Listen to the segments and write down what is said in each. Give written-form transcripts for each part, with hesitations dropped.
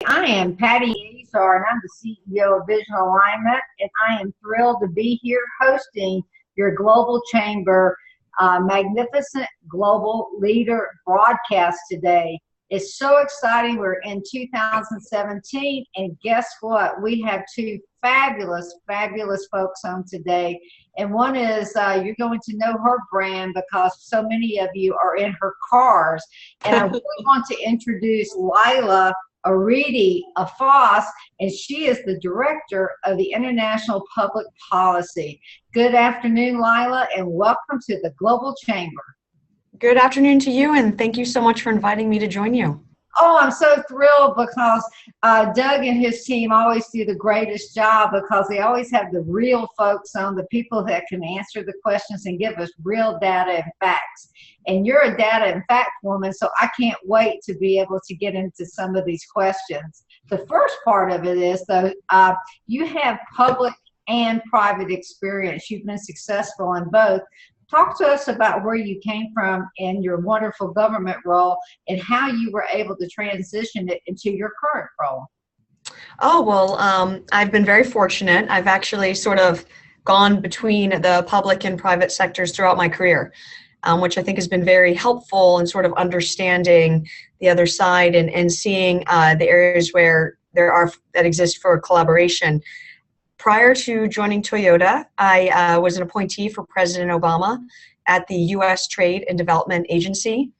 I am Patty Azar, and I'm the CEO of Vision Alignment, and I am thrilled to be here hosting your Global Chamber Magnificent Global Leader broadcast today. It's so exciting. We're in 2017, and guess what? We have two fabulous, fabulous folks on today. And one is you're going to know her brand because so many of you are in her cars. And I really want to introduce Leila Aridi Afas, and she is the Director of the International Public Policy. Good afternoon, Leila, and welcome to the Global Chamber. Good afternoon to you, and thank you so much for inviting me to join you. Oh, I'm so thrilled because Doug and his team always do the greatest job because they always have the real folks on, the people that can answer the questions and give us real data and facts. And you're a data and fact woman, so I can't wait to be able to get into some of these questions. The first part of it is, though, you have public and private experience. You've been successful in both. Talk to us about where you came from in your wonderful government role and how you were able to transition it into your current role. Oh, well, I've been very fortunate. I've actually sort of gone between the public and private sectors throughout my career, which I think has been very helpful in sort of understanding the other side and seeing the areas where that exist for collaboration. Prior to joining Toyota, I was an appointee for President Obama at the U.S. Trade and Development Agency.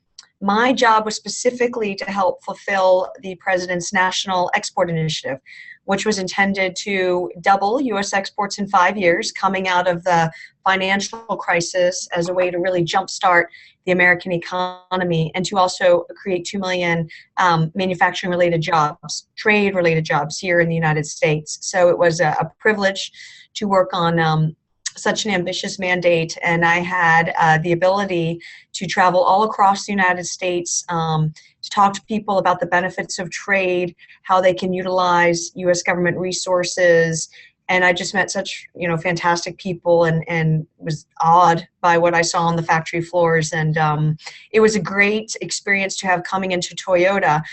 My job was specifically to help fulfill the President's National Export Initiative, which was intended to double U.S. exports in 5 years, coming out of the financial crisis as a way to really jumpstart the American economy and to also create 2 million manufacturing-related jobs, trade-related jobs here in the United States. So it was a privilege to work on such an ambitious mandate, and I had the ability to travel all across the United States to talk to people about the benefits of trade, how they can utilize U.S. government resources, and I just met such fantastic people and was awed by what I saw on the factory floors, and it was a great experience to have coming into Toyota.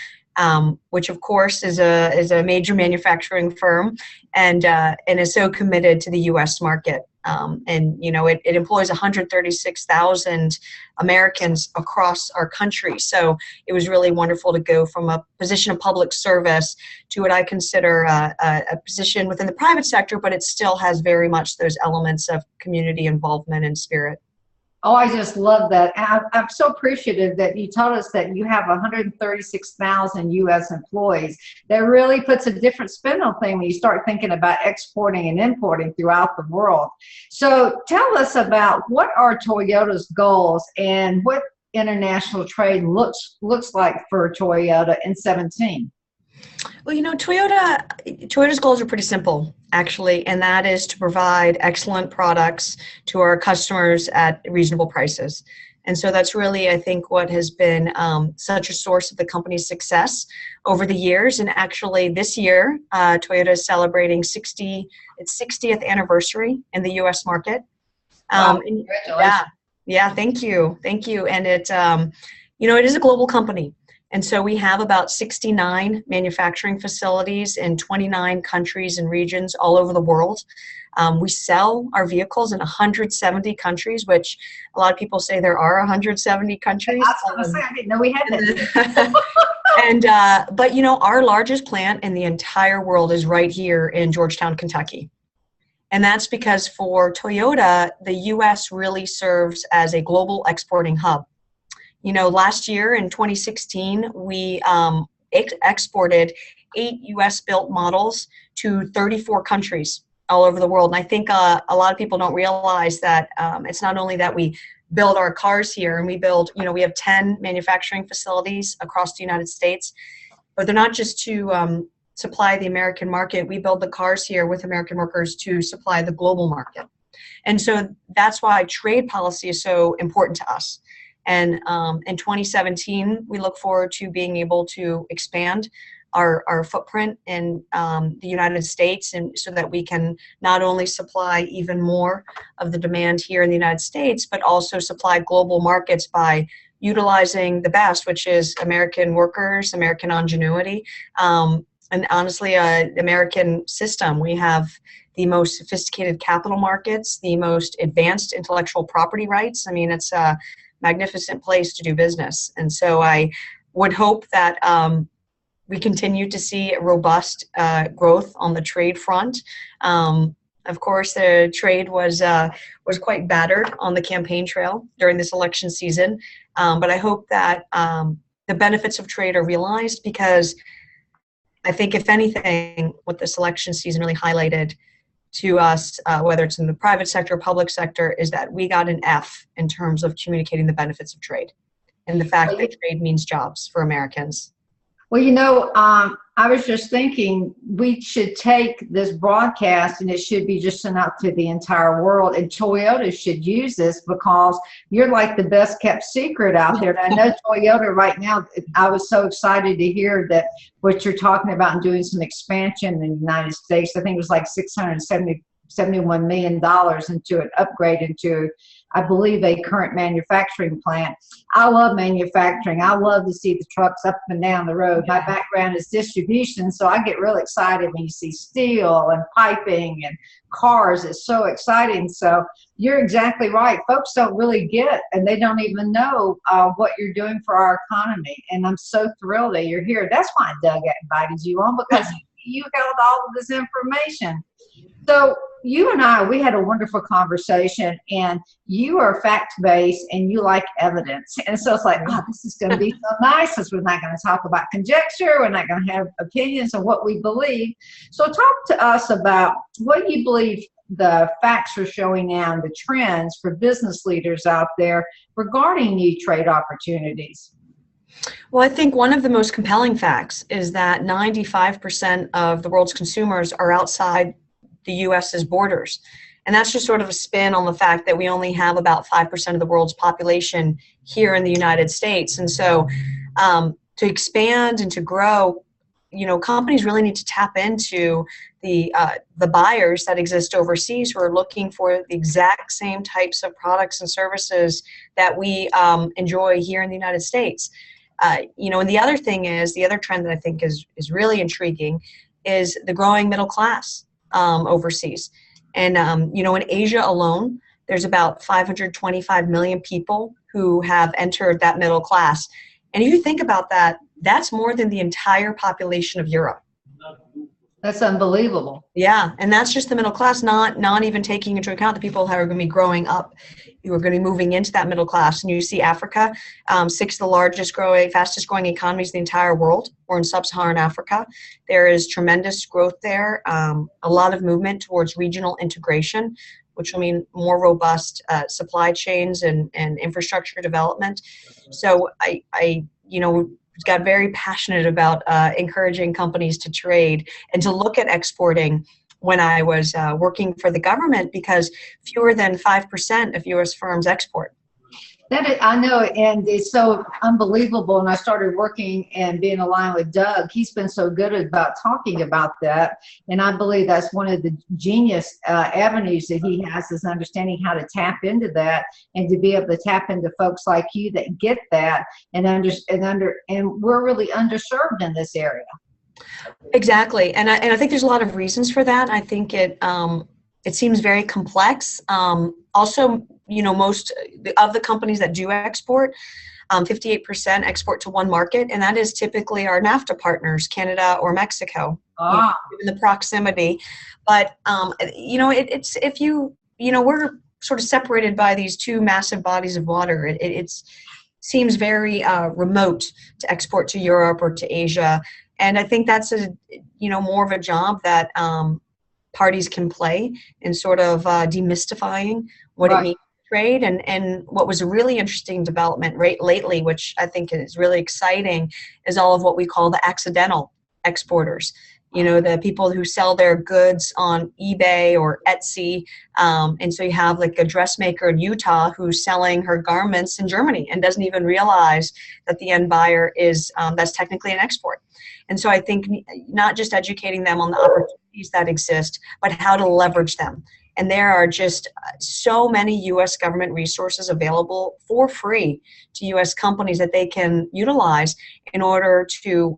Which of course is a major manufacturing firm and is so committed to the U.S. market. It employs 136,000 Americans across our country. So it was really wonderful to go from a position of public service to what I consider a position within the private sector, but it still has very much those elements of community involvement and spirit. Oh, I just love that. I'm so appreciative that you told us that you have 136,000 U.S. employees. That really puts a different spin on things when you start thinking about exporting and importing throughout the world. So tell us about what are Toyota's goals and what international trade looks like for Toyota in 2017. Well, Toyota's goals are pretty simple, actually, and that is to provide excellent products to our customers at reasonable prices. And so that's really, I think, what has been such a source of the company's success over the years. And actually, this year, Toyota is celebrating its 60th anniversary in the U.S. market. Wow, congratulations. Yeah, thank you. And it is a global company. And so we have about 69 manufacturing facilities in 29 countries and regions all over the world. We sell our vehicles in 170 countries, which a lot of people say there are 170 countries. I was going to say, I didn't know we had that. But our largest plant in the entire world is right here in Georgetown, Kentucky. And that's because for Toyota, the U.S. really serves as a global exporting hub. Last year in 2016, we exported 8 U.S.-built models to 34 countries all over the world. And I think a lot of people don't realize that it's not only that we build our cars here, and we have 10 manufacturing facilities across the United States, but they're not just to supply the American market. We build the cars here with American workers to supply the global market. And so that's why trade policy is so important to us. And in 2017, we look forward to being able to expand our footprint in the United States, and so that we can not only supply even more of the demand here in the United States, but also supply global markets by utilizing the best, which is American workers, American ingenuity, and honestly, American system. We have the most sophisticated capital markets, the most advanced intellectual property rights. I mean, it's a magnificent place to do business. And so I would hope that we continue to see robust growth on the trade front. Of course, the trade was quite battered on the campaign trail during this election season, but I hope that the benefits of trade are realized, because I think, if anything, what this election season really highlighted to us, whether it's in the private sector or public sector, is that we got an F in terms of communicating the benefits of trade and the fact that trade means jobs for Americans. Well, I was just thinking we should take this broadcast and it should be just sent out to the entire world, and Toyota should use this, because you're like the best kept secret out there. And I know Toyota right now, I was so excited to hear that what you're talking about and doing some expansion in the United States. I think it was like $671 million into an upgrade into, I believe, a current manufacturing plant. I love manufacturing. I love to see the trucks up and down the road. My background is distribution, so I get real excited when you see steel and piping and cars. It's so exciting. So you're exactly right. Folks don't really get, and they don't even know what you're doing for our economy. And I'm so thrilled that you're here. That's why Doug invited you on, because you held all of this information. So you and I, we had a wonderful conversation, and you are fact-based and you like evidence. And so it's like, oh, this is going to be so nice, because we're not going to talk about conjecture. We're not going to have opinions on what we believe. So talk to us about what you believe the facts are showing now, and the trends for business leaders out there regarding new trade opportunities. Well, I think one of the most compelling facts is that 95% of the world's consumers are outside the U.S.'s borders. And that's just sort of a spin on the fact that we only have about 5% of the world's population here in the United States. And so to expand and to grow, companies really need to tap into the buyers that exist overseas, who are looking for the exact same types of products and services that we enjoy here in the United States. And the other thing is, the other trend that I think is really intriguing is the growing middle class overseas. And, in Asia alone, there's about 525 million people who have entered that middle class. And if you think about that, that's more than the entire population of Europe. That's unbelievable. Yeah, and that's just the middle class, not even taking into account the people who are going to be growing up, who are going to be moving into that middle class. And you see Africa, 6 of the fastest growing economies in the entire world, or in sub-Saharan Africa. There is tremendous growth there, a lot of movement towards regional integration, which will mean more robust supply chains and infrastructure development. So I got very passionate about encouraging companies to trade and to look at exporting when I was working for the government, because fewer than 5% of U.S. firms export. I know, and it's so unbelievable. And I started working and being aligned with Doug. He's been so good about talking about that. And I believe that's one of the genius avenues that he has, is understanding how to tap into that, and to be able to tap into folks like you that get that, and we're really underserved in this area. Exactly. And I think there's a lot of reasons for that. I think it seems very complex. Also, most of the companies that do export, 58% export to one market, and that is typically our NAFTA partners, Canada or Mexico, given the proximity. But, we're sort of separated by these two massive bodies of water. It seems very remote to export to Europe or to Asia. And I think that's more of a job that parties can play in sort of demystifying what it means to trade. And what was a really interesting development lately, which I think is really exciting, is all of what we call the accidental exporters. The people who sell their goods on eBay or Etsy. And so you have like a dressmaker in Utah who's selling her garments in Germany and doesn't even realize that the end buyer is, that's technically an export. And so I think not just educating them on the opportunities that exist, but how to leverage them And there are just so many U.S. government resources available for free to U.S. companies that they can utilize in order to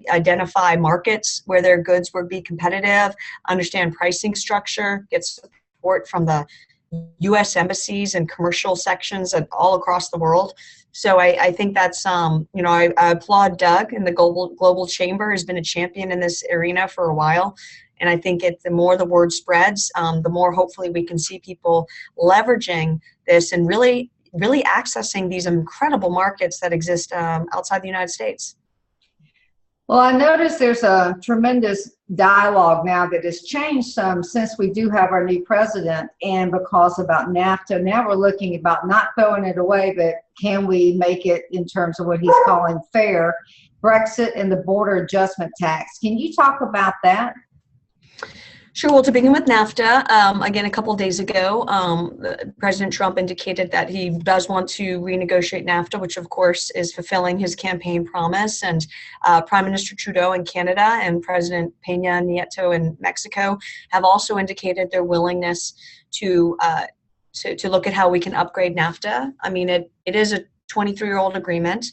identify markets where their goods would be competitive, understand pricing structure, get support from the U.S. embassies and commercial sections all across the world. So I think that's, I applaud Doug, and the Global Chamber has been a champion in this arena for a while. And I think the more the word spreads, the more hopefully we can see people leveraging this and really accessing these incredible markets that exist outside the United States. Well, I noticed there's a tremendous dialogue now that has changed some since we do have our new president, and because about NAFTA. Now we're looking about not throwing it away, but can we make it in terms of what he's calling fair, Brexit and the border adjustment tax. Can you talk about that? Sure. Well, to begin with NAFTA, again, a couple of days ago, President Trump indicated that he does want to renegotiate NAFTA, which of course is fulfilling his campaign promise. And Prime Minister Trudeau in Canada and President Peña Nieto in Mexico have also indicated their willingness to look at how we can upgrade NAFTA. I mean, it is a 23-year-old agreement.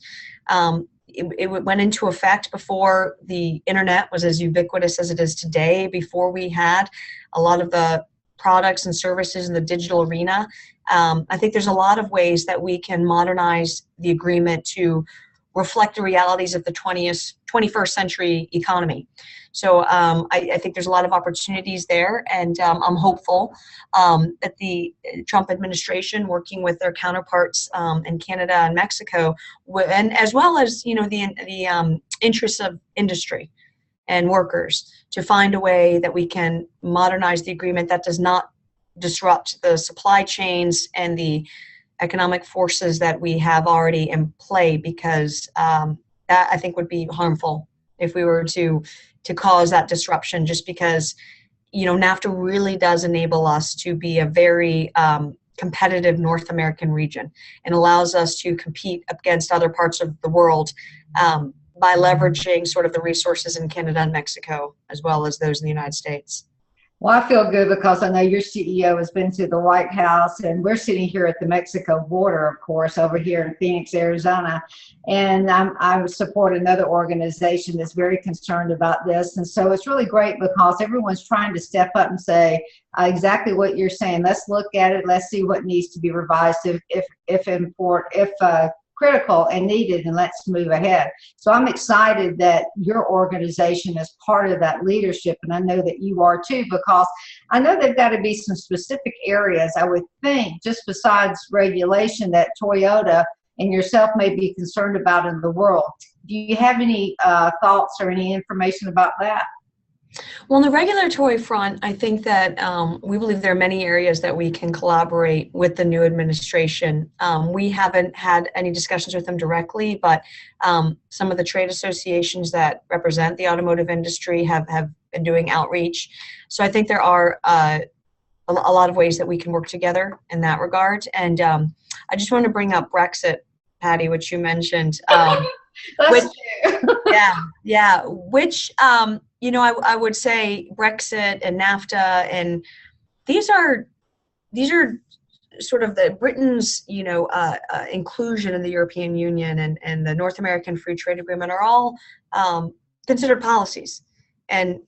It went into effect before the internet was as ubiquitous as it is today, before we had a lot of the products and services in the digital arena. I think there's a lot of ways that we can modernize the agreement to reflect the realities of the 21st century economy. So I think there's a lot of opportunities there, and I'm hopeful that the Trump administration, working with their counterparts in Canada and Mexico, and as well as the interests of industry and workers, to find a way that we can modernize the agreement that does not disrupt the supply chains and the economic forces that we have already in play, because that I think would be harmful if we were to cause that disruption, just because NAFTA really does enable us to be a very competitive North American region, and allows us to compete against other parts of the world by leveraging sort of the resources in Canada and Mexico as well as those in the United States. Well, I feel good because I know your CEO has been to the White House, and we're sitting here at the Mexico border, of course, over here in Phoenix, Arizona. And I support another organization that's very concerned about this. And so it's really great because everyone's trying to step up and say exactly what you're saying. Let's look at it. Let's see what needs to be revised if critical and needed, and let's move ahead. So I'm excited that your organization is part of that leadership, and I know that you are too, because I know there've got to be some specific areas, I would think, just besides regulation, that Toyota and yourself may be concerned about in the world. Do you have any thoughts or any information about that? Well, on the regulatory front, I think that we believe there are many areas that we can collaborate with the new administration. We haven't had any discussions with them directly, but some of the trade associations that represent the automotive industry have been doing outreach. So I think there are a lot of ways that we can work together in that regard. And I just want to bring up Brexit, Patty, which you mentioned. Which I would say Brexit and NAFTA, and these are sort of the Britain's inclusion in the European Union and the North American Free Trade Agreement are all considered policies, and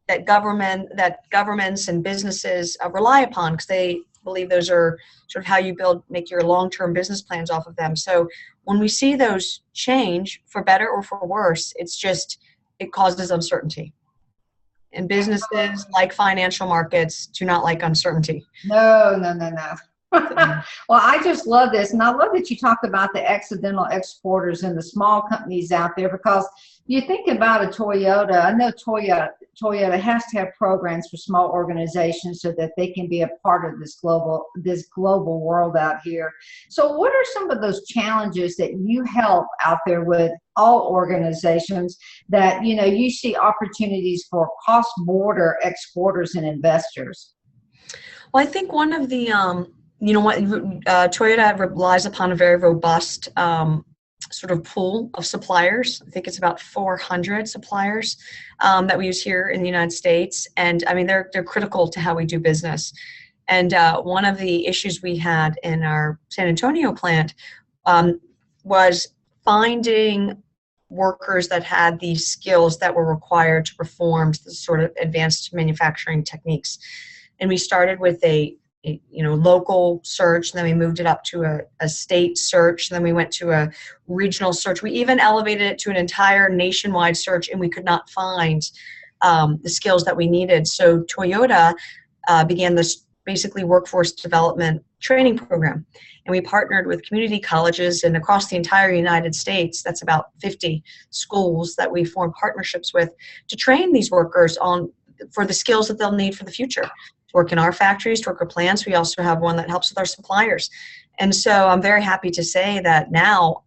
that governments and businesses rely upon, because they believe those are sort of how you make your long-term business plans off of them. So when we see those change, for better or for worse, it causes uncertainty. And businesses, like financial markets, do not like uncertainty. No. Well, I just love this. And I love that you talked about the accidental exporters and the small companies out there, because you think about a Toyota. I know Toyota has to have programs for small organizations so that they can be a part of this global world out here. So what are some of those challenges that you help out there with all organizations that, you see opportunities for cross-border exporters and investors? Well, I think one of the, Toyota relies upon a very robust sort of pool of suppliers. I think it's about 400 suppliers that we use here in the United States. And I mean, they're critical to how we do business. And one of the issues we had in our San Antonio plant was finding workers that had the skills that were required to perform the sort of advanced manufacturing techniques. And we started with a local search, and then we moved it up to a state search, and then we went to a regional search. We even elevated it to an entire nationwide search, and we could not find the skills that we needed. So Toyota began this basically workforce development training program. And we partnered with community colleges and across the entire United States, that's about 50 schools that we formed partnerships with, to train these workers for the skills that they'll need for the future. To work in our factories, to work our plants. We also have one that helps with our suppliers. And so I'm very happy to say that now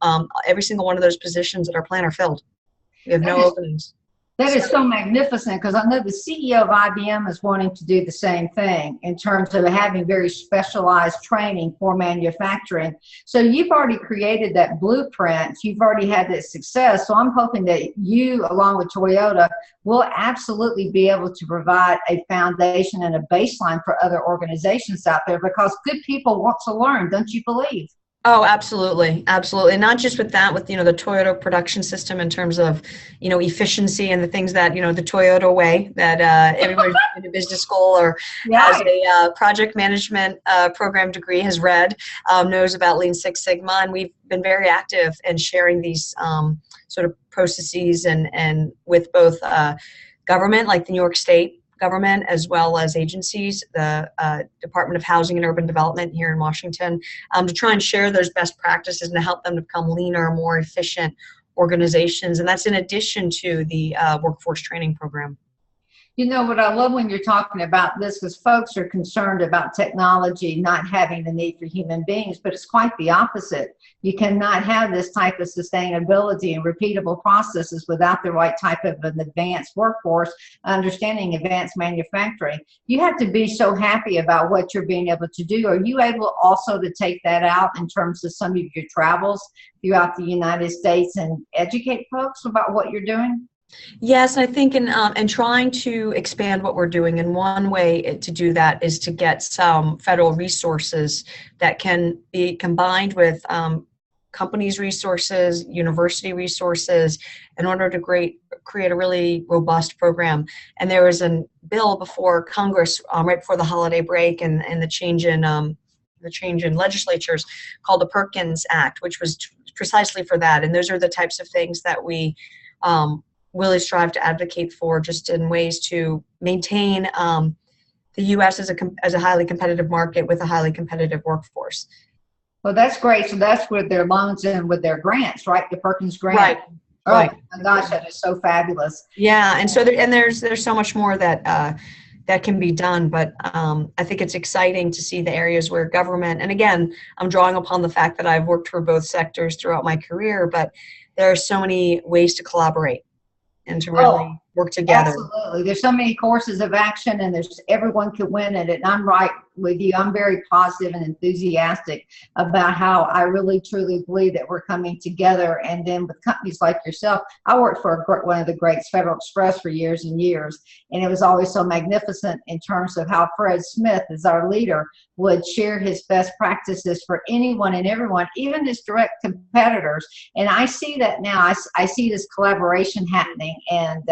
every single one of those positions at our plant are filled. We have no openings. That is so magnificent, because I know the CEO of IBM is wanting to do the same thing in terms of having very specialized training for manufacturing. So you've already created that blueprint. You've already had that success. So I'm hoping that you, along with Toyota, will absolutely be able to provide a foundation and a baseline for other organizations out there, because good people want to learn, don't you believe? Oh, absolutely. Absolutely. Not just with that, with, the Toyota production system in terms of, efficiency and the things that, the Toyota way that everybody in a business school or has a project management program degree has read, knows about Lean Six Sigma. And we've been very active in sharing these sort of processes and with both government, like the New York State government, as well as agencies, the Department of Housing and Urban Development here in Washington, to try and share those best practices and to help them to become leaner, more efficient organizations. And that's in addition to the workforce training program. You know what I love when you're talking about this, because folks are concerned about technology not having the need for human beings, but it's quite the opposite. You cannot have this type of sustainability and repeatable processes without the right type of an advanced workforce, understanding advanced manufacturing. You have to be so happy about what you're being able to do. Are you able also to take that out in terms of some of your travels throughout the United States and educate folks about what you're doing? Yes, I think in trying to expand what we're doing, and one way to do that is to get some federal resources that can be combined with companies' resources, university resources, in order to create a really robust program. And there was a bill before Congress right before the holiday break, and the change in legislatures, called the Perkins Act, which was precisely for that. And those are the types of things that we really strive to advocate for, just in ways to maintain the U.S. as a highly competitive market with a highly competitive workforce. Well, that's great. So that's with their loans and with their grants, right? The Perkins grant. Right. Oh right. My gosh, that is so fabulous. Yeah, and so there's so much more that can be done, but I think it's exciting to see the areas where government, and again, I'm drawing upon the fact that I've worked for both sectors throughout my career, but there are so many ways to collaborate and to really work together. Absolutely. There's so many courses of action, and everyone can win at it. And I'm right with you. I'm very positive and enthusiastic about how I really truly believe that we're coming together. And then with companies like yourself, I worked for one of the greats, Federal Express, for years and years. And it was always so magnificent in terms of how Fred Smith, as our leader, would share his best practices for anyone and everyone, even his direct competitors. And I see that now. I see this collaboration happening, and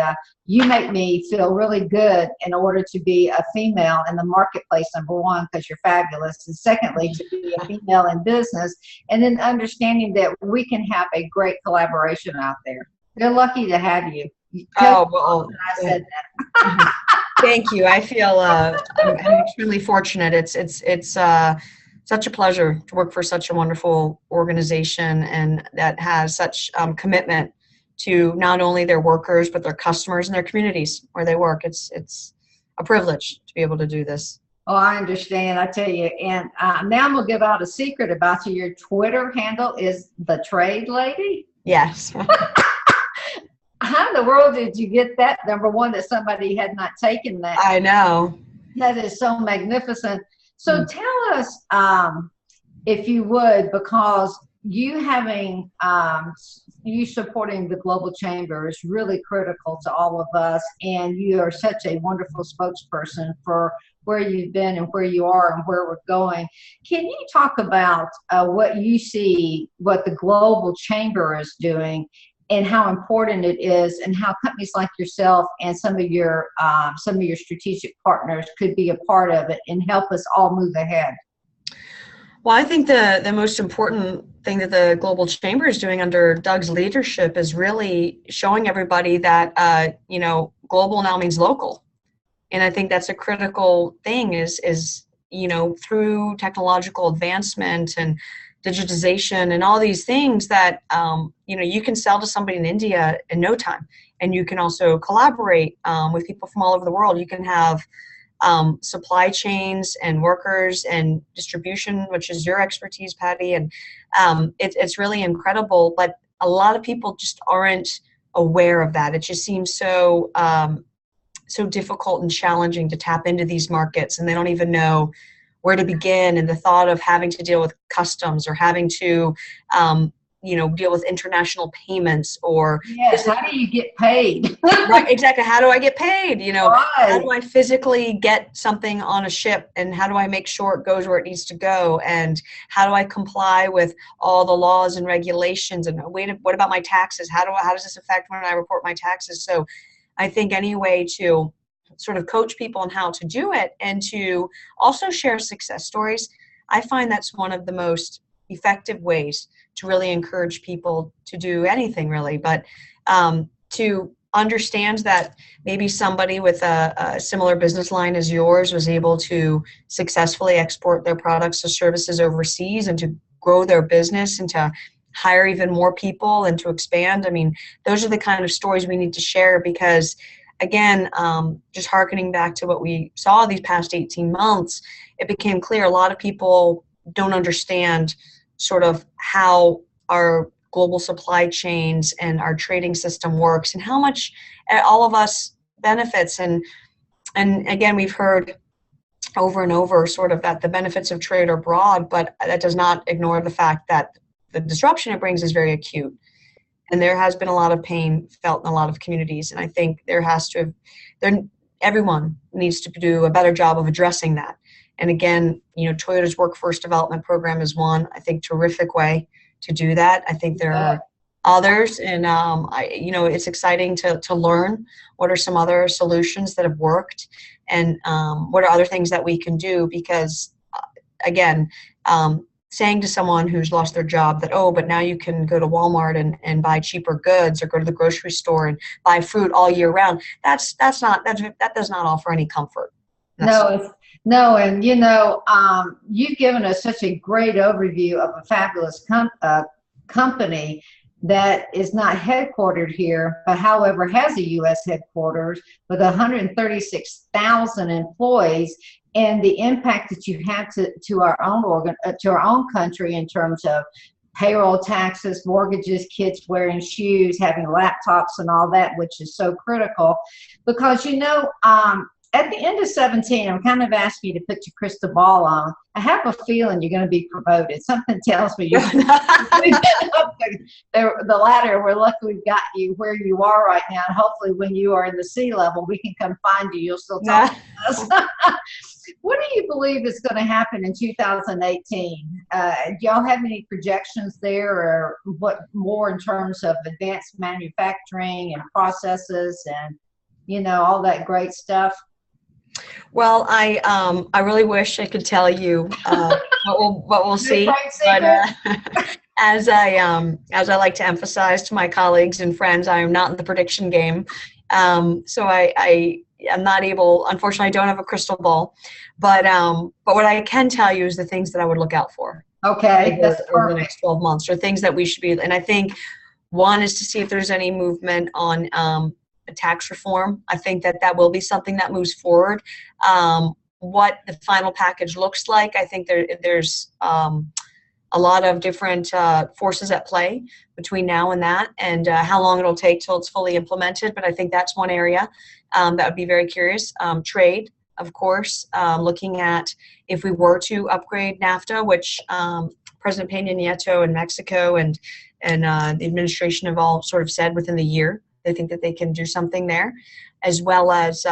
you make me feel really good in order to be a female in the marketplace, number one, because you're fabulous, and secondly, to be a female in business, and then understanding that we can have a great collaboration out there. They're lucky to have you. Oh, well, I said that. Thank you. I feel I'm extremely fortunate. It's such a pleasure to work for such a wonderful organization, and that has such commitment to not only their workers, but their customers and their communities where they work. It's a privilege to be able to do this. Oh, I understand. I tell you. And now I'm going to give out a secret about you. Your Twitter handle is The Trade Lady? Yes. How in the world did you get that? Number one, that somebody had not taken that. I know. That is so magnificent. So tell us, if you would, because you having you supporting the global chamber is really critical to all of us, and you are such a wonderful spokesperson for where you've been and where you are and where we're going. Can you talk about what you see, what the global chamber is doing, and how important it is, and how companies like yourself and some of your strategic partners could be a part of it and help us all move ahead? Well, I think the most important thing that the Global Chamber is doing under Doug's leadership is really showing everybody that, global now means local. And I think that's a critical thing is through technological advancement and digitization and all these things that, you can sell to somebody in India in no time. And you can also collaborate with people from all over the world. You can have supply chains and workers and distribution, which is your expertise, Patty. And it's really incredible, but a lot of people just aren't aware of that. It just seems so difficult and challenging to tap into these markets, and they don't even know where to begin. And the thought of having to deal with customs or having to deal with international payments, or yes, how do you get paid? Right, exactly. How do I get paid? Right. How do I physically get something on a ship, and how do I make sure it goes where it needs to go? And how do I comply with all the laws and regulations? And what about my taxes? How does this affect when I report my taxes? So I think any way to sort of coach people on how to do it and to also share success stories, I find that's one of the most effective ways to really encourage people to do anything, really. But to understand that maybe somebody with a similar business line as yours was able to successfully export their products or services overseas and to grow their business and to hire even more people and to expand. I mean, those are the kind of stories we need to share, because again, just hearkening back to what we saw these past 18 months, it became clear a lot of people don't understand sort of how our global supply chains and our trading system works and how much all of us benefits. And again, we've heard over and over sort of that the benefits of trade are broad, but that does not ignore the fact that the disruption it brings is very acute. And there has been a lot of pain felt in a lot of communities. And I think everyone needs to do a better job of addressing that. And again, Toyota's Workforce Development Program is one, I think, terrific way to do that. I think there are others, and it's exciting to learn what are some other solutions that have worked, and what are other things that we can do. Because again, saying to someone who's lost their job that, but now you can go to Walmart and buy cheaper goods, or go to the grocery store and buy fruit all year round, that does not offer any comfort. No, and you've given us such a great overview of a fabulous company that is not headquartered here, but however has a U.S. headquarters with 136,000 employees, and the impact that you have to our own country in terms of payroll, taxes, mortgages, kids wearing shoes, having laptops and all that, which is so critical. Because at the end of 17, I'm kind of asking you to put your crystal ball on. I have a feeling you're going to be promoted. Something tells me you're up the ladder. We're lucky we've got you where you are right now. And hopefully when you are in the sea level, we can come find you. You'll still talk to us. What do you believe is going to happen in 2018? Do y'all have any projections there, or what more in terms of advanced manufacturing and processes and, all that great stuff? Well, I really wish I could tell you what we'll see, but as I like to emphasize to my colleagues and friends, I am not in the prediction game, so I am not able. Unfortunately, I don't have a crystal ball, but what I can tell you is the things that I would look out for. Okay, over the next 12 months, or things that we should be. And I think one is to see if there's any movement on tax reform. I think that will be something that moves forward. What the final package looks like, I think there's a lot of different forces at play between now and that, and how long it'll take till it's fully implemented. But I think that's one area that would be very curious. Trade, of course, looking at if we were to upgrade NAFTA, which President Peña Nieto in Mexico and the administration have all sort of said within the year they think that they can do something there, as well as,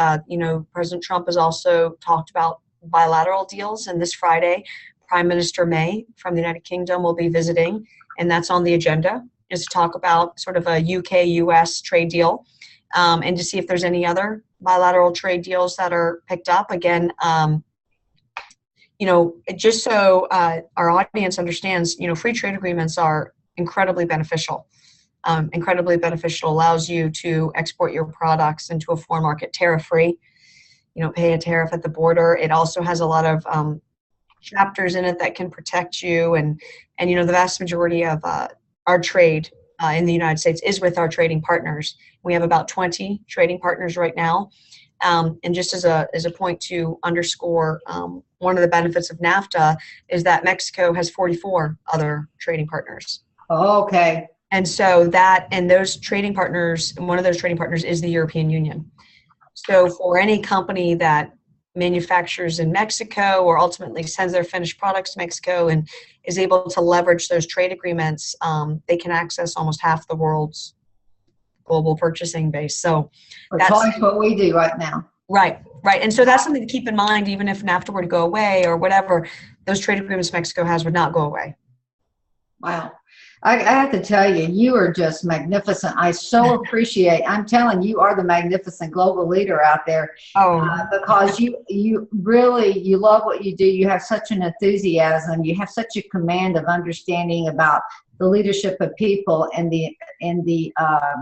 President Trump has also talked about bilateral deals. And this Friday, Prime Minister May from the United Kingdom will be visiting, and that's on the agenda, is to talk about sort of a UK-US trade deal, and to see if there's any other bilateral trade deals that are picked up. Again, just so our audience understands, free trade agreements are incredibly beneficial. Allows you to export your products into a foreign market tariff-free. You don't pay a tariff at the border. It also has a lot of chapters in it that can protect you, and the vast majority of our trade in the United States is with our trading partners. We have about 20 trading partners right now. And just as a point to underscore, one of the benefits of NAFTA is that Mexico has 44 other trading partners. Okay. And so those trading partners, and one of those trading partners is the European Union. So for any company that manufactures in Mexico or ultimately sends their finished products to Mexico and is able to leverage those trade agreements, they can access almost half the world's global purchasing base. So that's twice what we do right now. Right. And so that's something to keep in mind. Even if NAFTA were to go away or whatever, those trade agreements Mexico has would not go away. Wow. I have to tell you, you are just magnificent. I so appreciate, I'm telling you, are the magnificent global leader out there. Because you really, you love what you do. You have such an enthusiasm. You have such a command of understanding about the leadership of people and the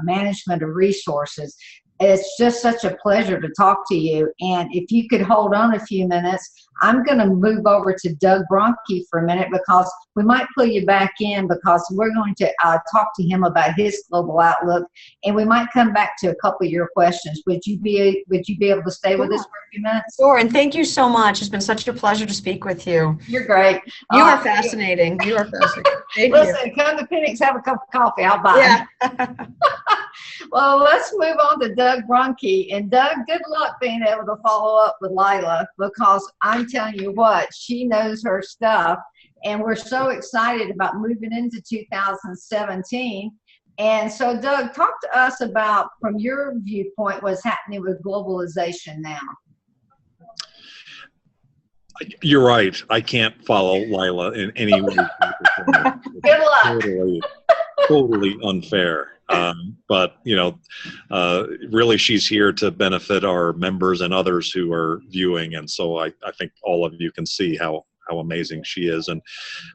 management of resources. It's just such a pleasure to talk to you. And if you could hold on a few minutes, I'm going to move over to Doug Bronke for a minute, because we might pull you back in, because we're going to talk to him about his global outlook, and we might come back to a couple of your questions. Would you be able to stay with us for a few minutes? Sure, and thank you so much. It's been such a pleasure to speak with you. You're great. You are fascinating. You are fascinating. Listen, come to Phoenix, have a cup of coffee. I'll buy. Yeah. Well, let's move on to Doug Bronke. And Doug, good luck being able to follow up with Leila, because I'm telling you what, she knows her stuff. And we're so excited about moving into 2017. And so, Doug, talk to us about, from your viewpoint, what's happening with globalization now. You're right. I can't follow Leila in any way. Good luck. Totally unfair. But, really she's here to benefit our members and others who are viewing. And so I think all of you can see how amazing she is. And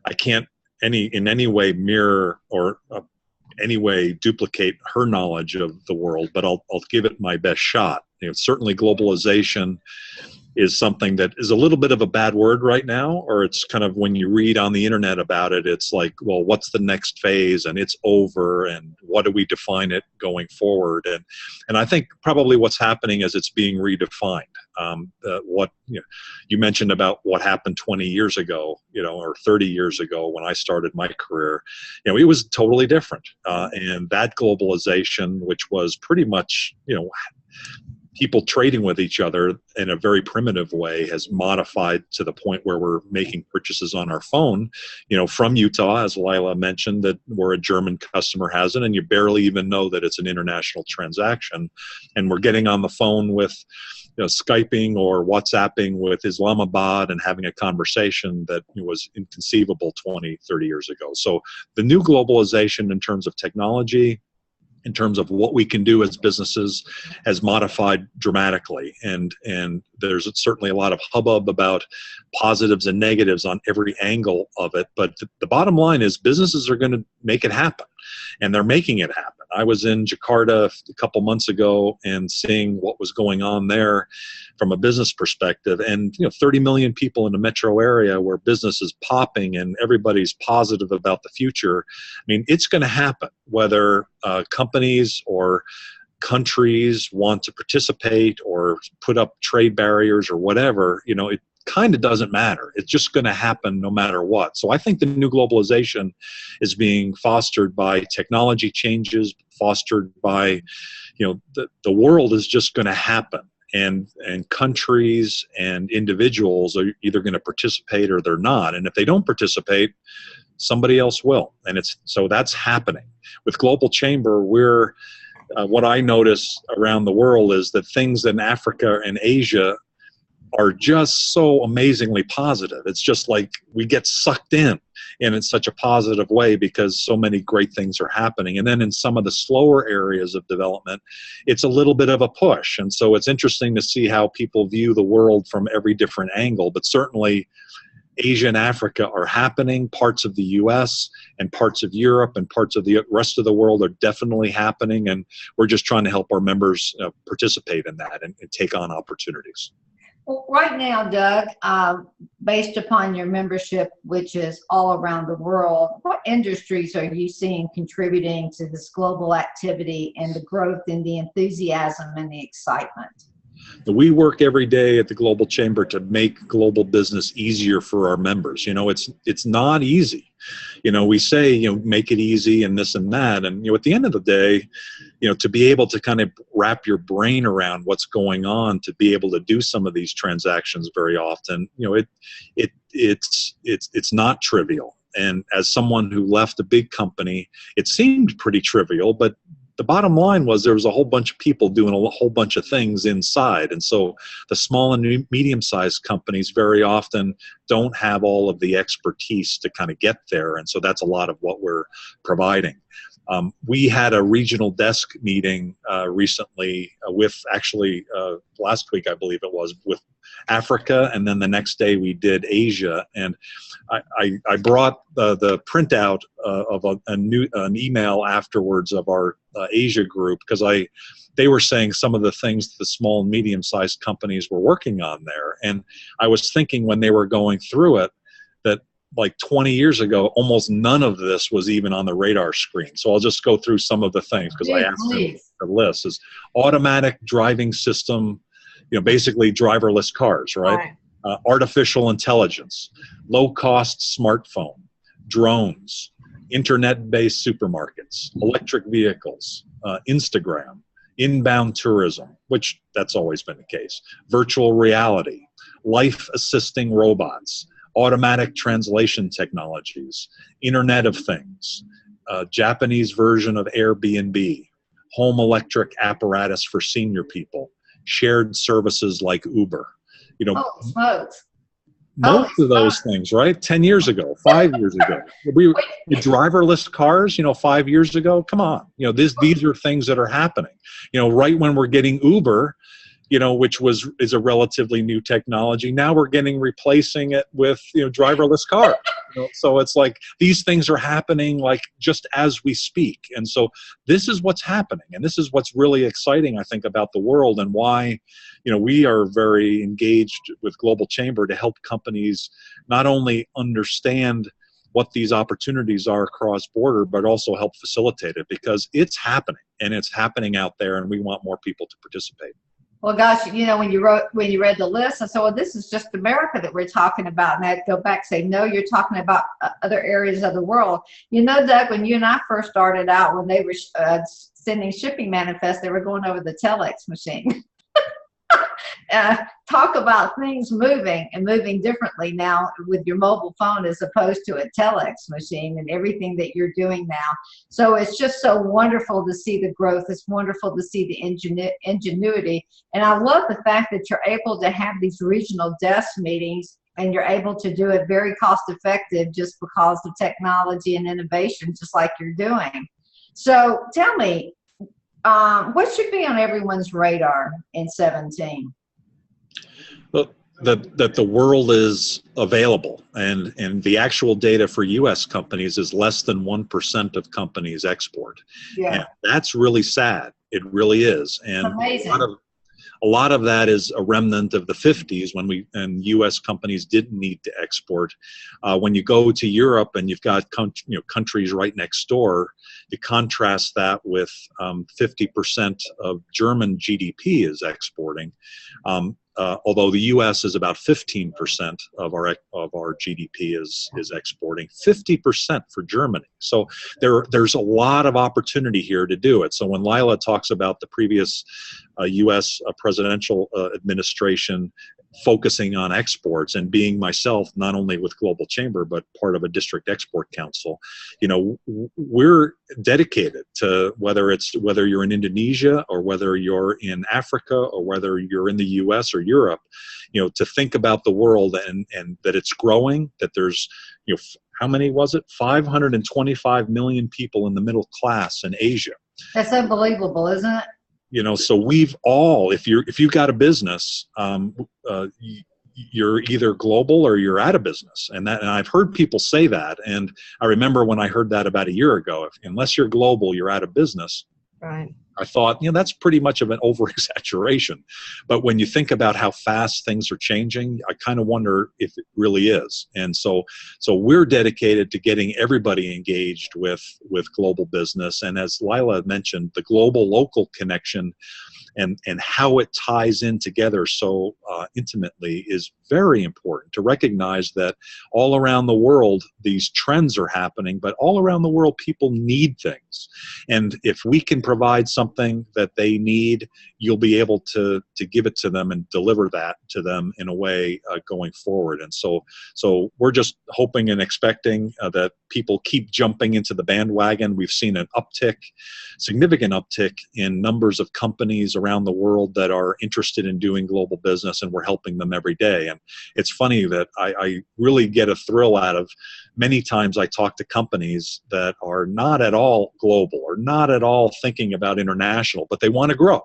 I can't in any way mirror or any way duplicate her knowledge of the world, but I'll give it my best shot. Certainly globalization is something that is a little bit of a bad word right now, or it's kind of, when you read on the internet about it, it's like, well, what's the next phase, and it's over, and what do we define it going forward? And I think probably what's happening is it's being redefined. You mentioned about what happened 20 years ago, or 30 years ago when I started my career, it was totally different. And that globalization, which was pretty much, people trading with each other in a very primitive way, has modified to the point where we're making purchases on our phone, from Utah, as Leila mentioned, that where a German customer has it, and you barely even know that it's an international transaction. And we're getting on the phone with, Skyping or WhatsApping with Islamabad and having a conversation that was inconceivable 20, 30 years ago. So the new globalization in terms of technology, in terms of what we can do as businesses, has modified dramatically. And there's certainly a lot of hubbub about positives and negatives on every angle of it. But the bottom line is businesses are going to make it happen, and they're making it happen. I was in Jakarta a couple months ago and seeing what was going on there from a business perspective, and 30 million people in the metro area where business is popping and everybody's positive about the future. I mean, it's going to happen whether companies or countries want to participate or put up trade barriers or whatever. It kind of doesn't matter. It's just going to happen no matter what. So I think the new globalization is being fostered by technology changes, fostered by, the world is just going to happen. And countries and individuals are either going to participate or they're not. And if they don't participate, somebody else will. And so that's happening. With Global Chamber, we're what I notice around the world is that things in Africa and Asia are just so amazingly positive. It's just like we get sucked in such a positive way because so many great things are happening. And then in some of the slower areas of development, it's a little bit of a push. And so it's interesting to see how people view the world from every different angle. But certainly Asia and Africa are happening. Parts of the US and parts of Europe and parts of the rest of the world are definitely happening. And we're just trying to help our members participate in that and take on opportunities. Well, right now, Doug, based upon your membership, which is all around the world, what industries are you seeing contributing to this global activity and the growth in the enthusiasm and the excitement? We work every day at the Global Chamber to make global business easier for our members. It's not easy. We say, make it easy and this and that. And, at the end of the day, to be able to kind of wrap your brain around what's going on, to be able to do some of these transactions very often, it's not trivial. And as someone who left a big company, it seemed pretty trivial, but the bottom line was there was a whole bunch of people doing a whole bunch of things inside. And so the small and medium-sized companies very often don't have all of the expertise to kind of get there. And so that's a lot of what we're providing. We had a regional desk meeting recently with last week, I believe it was, with Africa, and then the next day we did Asia. And I brought the printout of an email afterwards of our Asia group, because they were saying some of the things the small and medium-sized companies were working on there. And I was thinking when they were going through it that like 20 years ago, almost none of this was even on the radar screen. So I'll just go through some of the things because I asked them the list. Is automatic driving system, basically driverless cars, right? Artificial intelligence, low-cost smartphone, drones, internet-based supermarkets, electric vehicles, Instagram, inbound tourism, which that's always been the case, virtual reality, life-assisting robots, automatic translation technologies, Internet of Things, Japanese version of Airbnb, home electric apparatus for senior people, shared services like Uber. Most of those things, right? 10 years ago, 5 years ago, we driverless cars, 5 years ago. Come on, these are things that are happening. Right when we're getting Uber, which is a relatively new technology. Now we're replacing it with, driverless cars. So it's like these things are happening like just as we speak. And so this is what's happening. And this is what's really exciting, I think, about the world and why, we are very engaged with Global Chamber to help companies not only understand what these opportunities are across border, but also help facilitate it, because it's happening and it's happening out there, and we want more people to participate. Well, gosh, when you read the list, I said, well, this is just America that we're talking about. And I'd go back and say, no, you're talking about other areas of the world. Doug, when you and I first started out, when they were sending shipping manifests, they were going over the telex machine. Talk about things moving and moving differently now with your mobile phone as opposed to a telex machine and everything that you're doing now. So it's just so wonderful to see the growth. It's wonderful to see the ingenuity. And I love the fact that you're able to have these regional desk meetings and you're able to do it very cost effective just because of technology and innovation, just like you're doing. So tell me, what should be on everyone's radar in 17? Well, that the world is available, and the actual data for U.S. companies is less than 1% of companies export. Yeah. And that's really sad. It really is. And amazing. A lot of that is a remnant of the 50s when U.S. companies didn't need to export. When you go to Europe and you've got countries right next door, you contrast that with 50% of German GDP is exporting. Although the U.S. is about 15% of our GDP is exporting, 50% for Germany. So there's a lot of opportunity here to do it. So when Leila talks about the previous U.S. presidential administration focusing on exports and being myself, not only with Global Chamber, but part of a district export council, we're dedicated to whether you're in Indonesia or whether you're in Africa or whether you're in the US or Europe, to think about the world and that it's growing, that there's, how many was it? 525 million people in the middle class in Asia. That's unbelievable, isn't it? So we've all, if you've got a business, you're either global or you're out of business, and I've heard people say that, and I remember when I heard that about a year ago. Unless you're global, you're out of business. Right. I thought, that's pretty much of an over-exaggeration. But when you think about how fast things are changing, I kind of wonder if it really is. And so we're dedicated to getting everybody engaged with global business. And as Leila mentioned, the global-local connection and how it ties in together so intimately is very important, to recognize that all around the world these trends are happening, but all around the world people need things. And if we can provide something that they need, you'll be able to give it to them and deliver that to them in a way going forward. And so we're just hoping and expecting that people keep jumping into the bandwagon. We've seen an significant uptick in numbers of companies around the world that are interested in doing global business, and we're helping them every day. And it's funny that I really get a thrill out of, many times I talk to companies that are not at all global or not at all thinking about international, but they want to grow.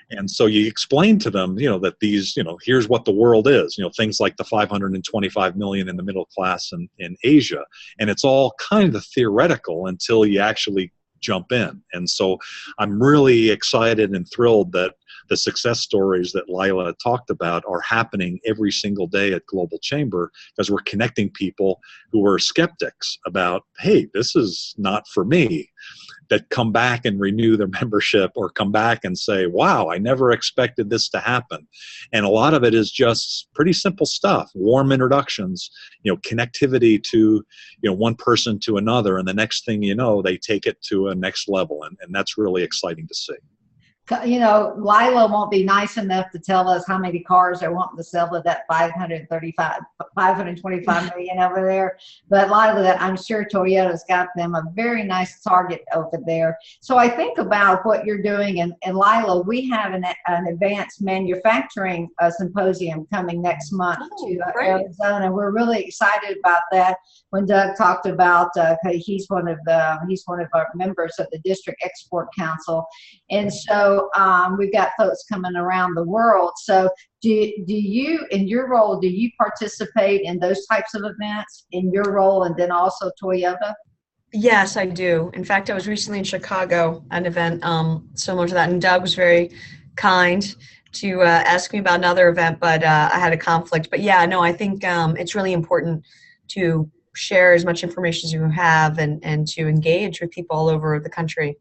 And so you explain to them, that these, here's what the world is, things like the 525 million in the middle class in Asia. And it's all kind of theoretical until you actually jump in. And so I'm really excited and thrilled that the success stories that Leila talked about are happening every single day at Global Chamber, because we're connecting people who are skeptics about, hey, this is not for me, that come back and renew their membership or come back and say, wow, I never expected this to happen. And a lot of it is just pretty simple stuff, warm introductions, connectivity to, one person to another. And the next thing you know, they take it to a next level. And that's really exciting to see. Leila won't be nice enough to tell us how many cars they're wanting to sell with that 525 million over there. But Leila, I'm sure Toyota's got them a very nice target over there. So I think about what you're doing, and Leila, we have an advanced manufacturing symposium coming next month to Arizona. We're really excited about that. When Doug talked about, he's one of our members of the District Export Council, and so we've got folks coming around the world. So do you, in your role, do you participate in those types of events in your role, and then also Toyota? Yes, I do. In fact, I was recently in Chicago, an event similar to that, and Doug was very kind to ask me about another event, but I had a conflict. But yeah, no, I think it's really important to share as much information as you have and to engage with people all over the country.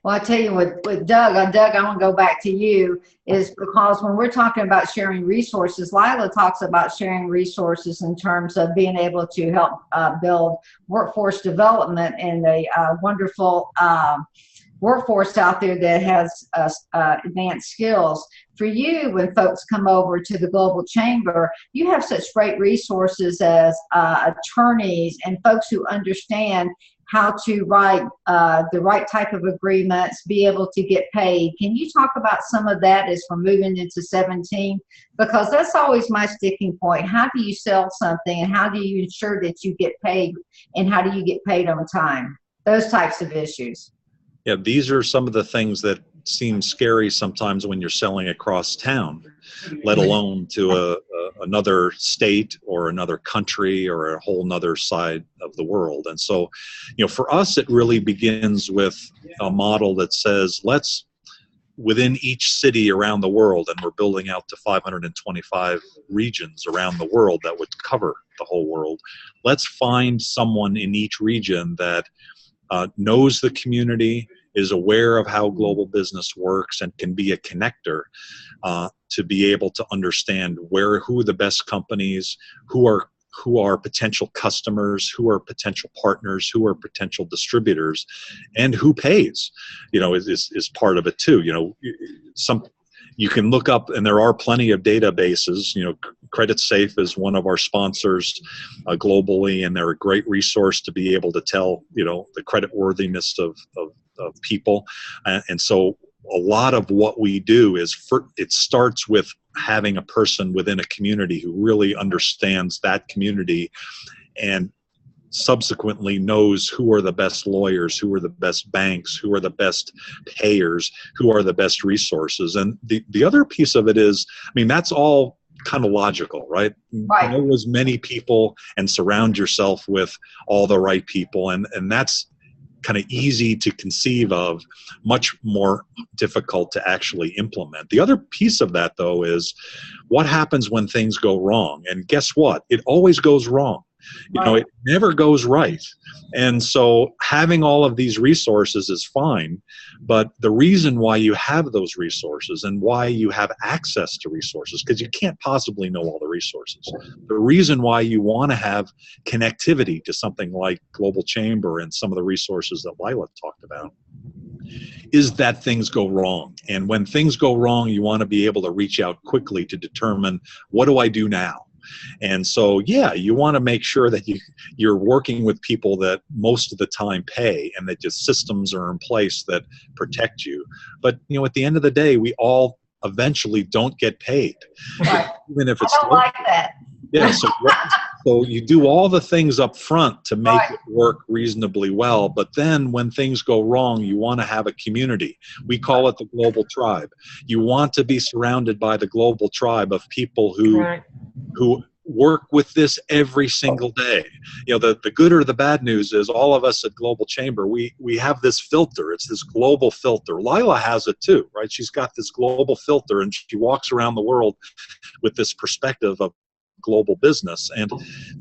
Well, I tell you what, with Doug, I want to go back to you, is because when we're talking about sharing resources, Leila talks about sharing resources in terms of being able to help build workforce development and a wonderful workforce out there that has advanced skills. For you, when folks come over to the Global Chamber, you have such great resources as attorneys and folks who understand how to write the right type of agreements, be able to get paid. Can you talk about some of that as we're moving into 17? Because that's always my sticking point. How do you sell something, and how do you ensure that you get paid, and how do you get paid on time? Those types of issues. Yeah, these are some of the things that seem scary sometimes when you're selling across town, let alone to another state or another country or a whole nother side of the world. And so, for us, it really begins with a model that says, let's, within each city around the world, and we're building out to 525 regions around the world that would cover the whole world, let's find someone in each region that knows the community, is aware of how global business works, and can be a connector to be able to understand who are the best companies, who are potential customers, who are potential partners, who are potential distributors, and who pays, is part of it too. You can look up, and there are plenty of databases. Credit Safe is one of our sponsors globally, and they're a great resource to be able to tell, the credit worthiness of people. And so a lot of what we do it starts with having a person within a community who really understands that community and subsequently knows who are the best lawyers, who are the best banks, who are the best payers, who are the best resources. And the other piece of it is, that's all kind of logical, right? Right. Know as many people and surround yourself with all the right people. And that's kind of easy to conceive of, much more difficult to actually implement. The other piece of that, though, is what happens when things go wrong. And guess what? It always goes wrong. It never goes right. And so having all of these resources is fine, but the reason why you have those resources and why you have access to resources, because you can't possibly know all the resources. The reason why you want to have connectivity to something like Global Chamber and some of the resources that Leila talked about is that things go wrong. And when things go wrong, you want to be able to reach out quickly to determine, what do I do now? And so, you want to make sure that you're working with people that most of the time pay, and that just systems are in place that protect you. But, at the end of the day, we all eventually don't get paid. Right. Even if it's I don't like that. Yeah, so you do all the things up front to make it work reasonably well, but then when things go wrong, you want to have a community. We call it the global tribe. You want to be surrounded by the global tribe of people who work with this every single day. The good or the bad news is, all of us at Global Chamber, we have this filter. It's this global filter. Leila has it too, right? She's got this global filter, and she walks around the world with this perspective of global business. And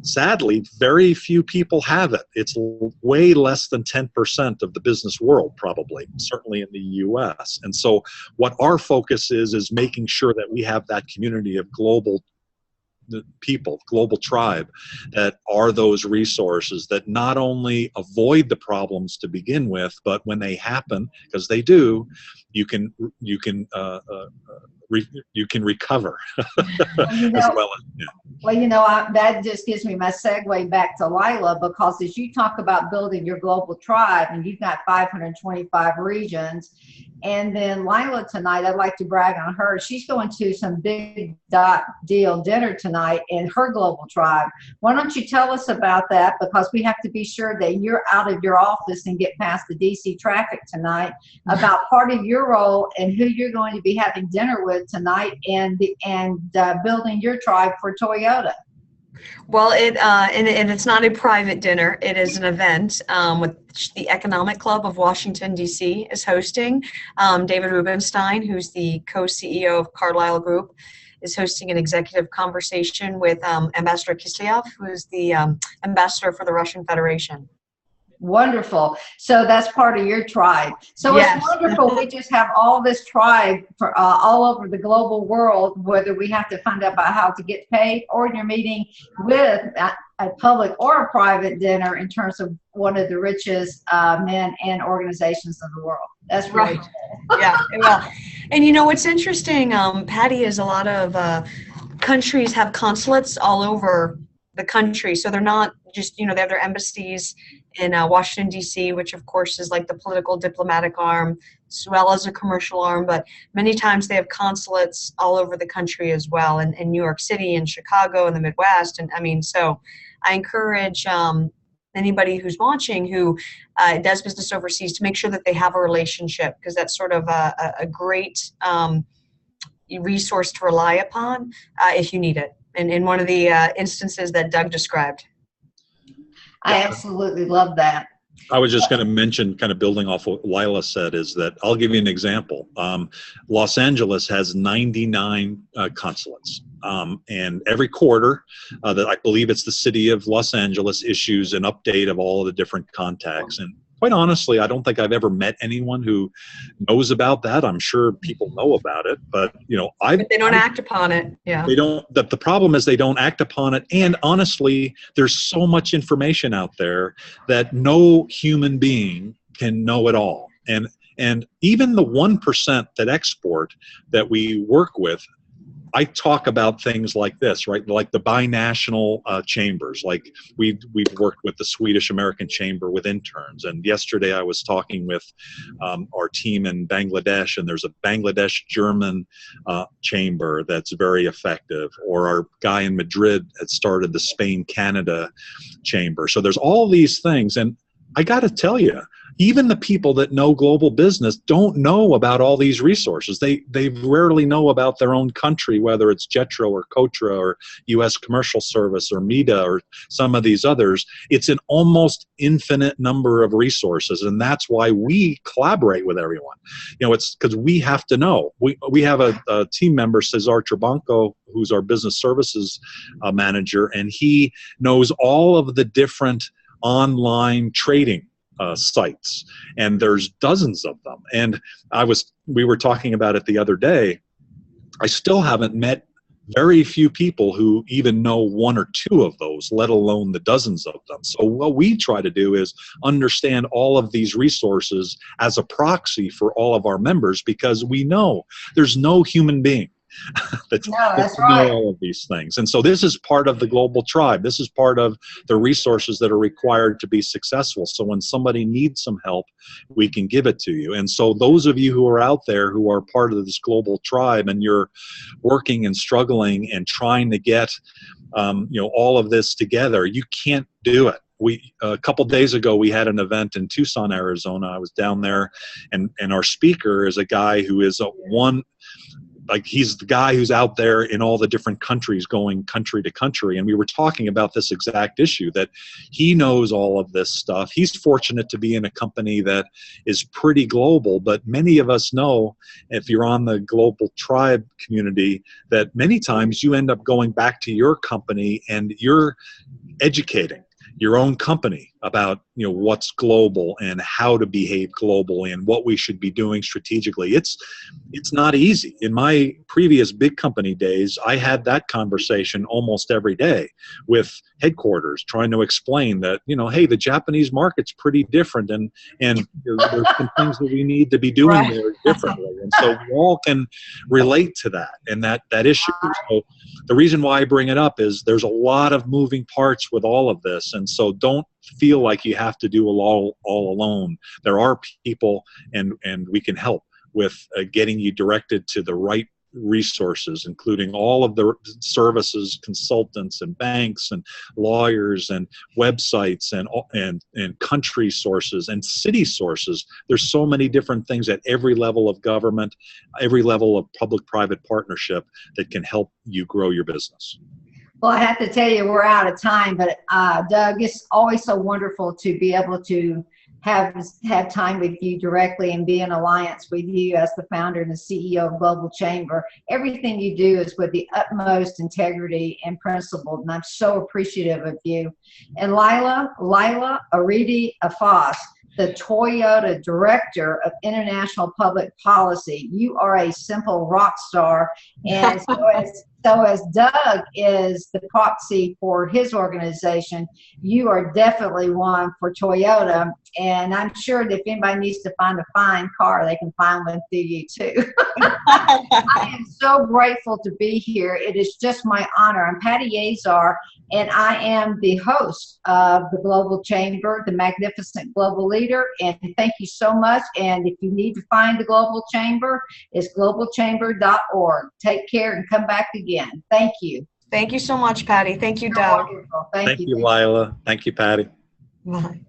sadly, very few people have it. It's way less than 10% of the business world, probably, certainly in the US. And so what our focus is making sure that we have that community of global people, global tribe, that are those resources that not only avoid the problems to begin with, but when they happen, because they do, you can recover as well as. That just gives me my segue back to Leila, because as you talk about building your global tribe, and you've got 525 regions, and then Leila tonight, I'd like to brag on her. She's going to some big deal dinner tonight in her global tribe. Why don't you tell us about that? Because we have to be sure that you're out of your office and get past the DC traffic tonight, about part of your role and who you're going to be having dinner with tonight, and building your tribe for Toyota. Well, and it's not a private dinner. It is an event with the Economic Club of Washington, D.C. is hosting. David Rubenstein, who's the co-CEO of Carlyle Group, is hosting an executive conversation with Ambassador Kislyak, who is the ambassador for the Russian Federation. Wonderful. So that's part of your tribe. So yes. It's wonderful. We just have all this tribe for all over the global world, whether we have to find out about how to get paid, or you're meeting with a public or a private dinner in terms of one of the richest men and organizations of the world. That's really right. Cool. Yeah. Well, and what's interesting, Patty, is a lot of countries have consulates all over the country. So they're not just, they have their embassies in Washington, D.C., which of course is like the political diplomatic arm, as well as a commercial arm, but many times they have consulates all over the country as well, in New York City and Chicago and the Midwest. And so I encourage anybody who's watching who does business overseas to make sure that they have a relationship, because that's sort of a great resource to rely upon if you need it. And in one of the instances that Doug described. I absolutely love that. I was just going to mention, kind of building off what Leila said, is that I'll give you an example. Los Angeles has 99 consulates. And every quarter, that I believe it's the city of Los Angeles issues an update of all of the different contacts. And quite honestly, I don't think I've ever met anyone who knows about that. I'm sure people know about it, but but they don't act upon it. Yeah. They don't. The problem is they don't act upon it. And honestly, there's so much information out there that no human being can know it all. And And even the 1% that export that we work with, I talk about things like this, right? Like the binational chambers. Like we've worked with the Swedish American Chamber with interns. And yesterday I was talking with our team in Bangladesh, and there's a Bangladesh German chamber that's very effective. Or our guy in Madrid had started the Spain Canada chamber. So there's all these things. And I got to tell you, even the people that know global business don't know about all these resources. They rarely know about their own country, whether it's JETRO or COTRA or U.S. Commercial Service or MEDA or some of these others. It's an almost infinite number of resources, and that's why we collaborate with everyone. You know, it's because we have to know. We have a team member, Cesar Trabanco, who's our business services manager, and he knows all of the different online trading sites, and there's dozens of them. And we were talking about it the other day. I still haven't met very few people who even know one or two of those, let alone the dozens of them. So what we try to do is understand all of these resources as a proxy for all of our members, because we know there's no human being that's right. all of these things. And so this is part of the global tribe. This is part of the resources that are required to be successful. So when somebody needs some help, we can give it to you. And so those of you who are out there who are part of this global tribe, and you're working and struggling and trying to get all of this together, you can't do it. A couple days ago, we had an event in Tucson, Arizona. I was down there, and our speaker is a guy who is he's the guy who's out there in all the different countries, going country to country. And we were talking about this exact issue, that he knows all of this stuff. He's fortunate to be in a company that is pretty global, but many of us know, if you're on the global tribe community, that many times you end up going back to your company and you're educating your own company about what's global and how to behave globally and what we should be doing strategically. It's not easy. In my previous big company days, I had that conversation almost every day with headquarters, trying to explain that hey, the Japanese market's pretty different, and there's some things that we need to be doing there differently. And so we all can relate to that and that issue. So the reason why I bring it up is there's a lot of moving parts with all of this, and so don't feel like you have to do it all alone. There are people, and we can help with getting you directed to the right resources, including all of the services, consultants and banks and lawyers and websites and country sources and city sources. There's so many different things at every level of government, every level of public-private partnership that can help you grow your business. Well, I have to tell you, we're out of time, but Doug, it's always so wonderful to be able to have time with you directly and be in alliance with you as the founder and the CEO of Global Chamber. Everything you do is with the utmost integrity and principle, and I'm so appreciative of you. And Leila Aridi Afas, the Toyota Director of International Public Policy. You are a simple rock star, and so as Doug is the proxy for his organization, you are definitely one for Toyota. And I'm sure that if anybody needs to find a fine car, they can find one through you too. I am so grateful to be here. It is just my honor. I'm Patty Azar, and I am the host of the Global Chamber, the Magnificent Global Leader. And thank you so much. And if you need to find the Global Chamber, it's globalchamber.org. Take care and come back again. Thank you. Thank you so much, Patty. Thank you, Doug. Thank you, Lila. Thank you, Patty. Bye.